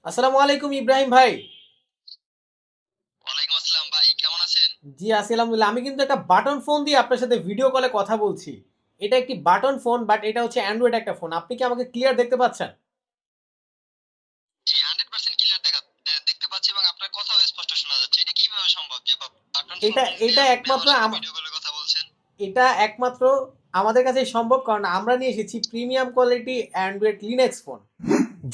আসসালামু আলাইকুম ইব্রাহিম ভাই। ওয়ালাইকুম আসসালাম ভাই, কেমন আছেন? জি আছি আলহামদুলিল্লাহ। আমি কিন্তু একটা বাটন ফোন দিয়ে আপনার সাথে ভিডিও কলে কথা বলছি। এটা একটি বাটন ফোন, বাট এটা হচ্ছে অ্যান্ড্রয়েড একটা ফোন। আপনি কি আমাকে ক্লিয়ার দেখতে পাচ্ছেন? জি 100% ক্লিয়ার দেখতে পাচ্ছি এবং আপনার কথাও স্পষ্ট শোনা যাচ্ছে। এটা কিভাবে সম্ভব যে বাটন ফোন এটা দিয়ে এটা আপনি একমাত্র আমার সাথে ভিডিও কলে কথা বলছেন? এটা একমাত্র আমাদের কাছে সম্ভব, কারণ আমরা নিয়ে এসেছি premium quality Android Linux phone.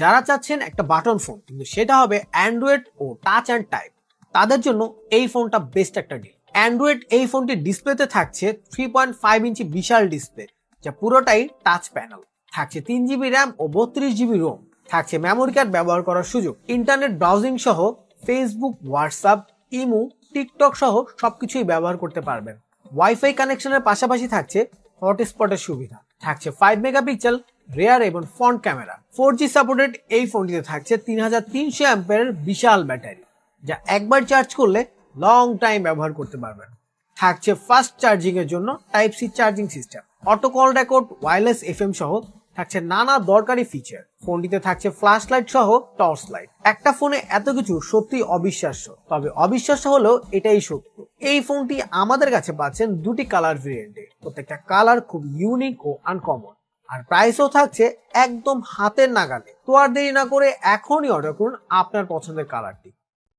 যারা চাচ্ছেন একটা বাটন ফোন কিন্তু সেটা হবে অ্যান্ড্রয়েড ও টাচ অ্যান্ড টাইপ, তাদের জন্য এই ফোনটা বেস্ট একটা ডিল। অ্যান্ড্রয়েড এই ফোনটির ডিসপ্লেতে থাকছে 3.5 ইঞ্চি বিশাল ডিসপ্লে, যা পুরোটাই টাচ প্যানেল। থাকছে 3 জিবি র্যাম ও 32 জিবি রোম। থাকছে মেমোরি কার্ড ব্যবহার করার সুযোগ, ইন্টারনেট ব্রাউজিং সহ ফেসবুক, হোয়াটসঅ্যাপ, ইমো, টিকটক সহ সবকিছুই ব্যবহার করতে পারবেন। ওয়াইফাই কানেকশনের পাশাপাশি থাকছে হটস্পটের সুবিধা। থাকছে 5 মেগাপিক্সেল রেয়ার এবং ফ্রন্ট ক্যামেরা। 4G সাপোর্টেড এই ফোনটিতে থাকছে 3300 অ্যাম্পিয়ারের বিশাল ব্যাটারি, যা একবার চার্জ করলে লং টাইম ব্যবহার করতে পারবেন। থাকছে ফাস্ট চার্জিং এর জন্য type C charging system, auto call record, wireless FM সহ থাকছে নানা দরকারি ফিচার। ফোনটিতে থাকছে ফ্ল্যাশ লাইট সহ টর্চ লাইট। একটা ফোনে এত কিছু সত্যি অবিশ্বাস্য, তবে অবিশ্বাস্য হলেও এটাই সত্য। এই ফোনটি আমাদের কাছে পাচ্ছেন দুটি কালার ভেরিয়েন্টে, প্রত্যেকটা কালার খুব ইউনিক ও আনকমন। আর প্রাইসও থাকছে একদম হাতের নাগালে। তো আর দেরি না করে এখনই অর্ডার করুন আপনার পছন্দের কালারটি।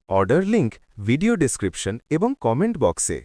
অর্ডার লিংক ভিডিও ডেসক্রিপশন এবং কমেন্ট বক্সে।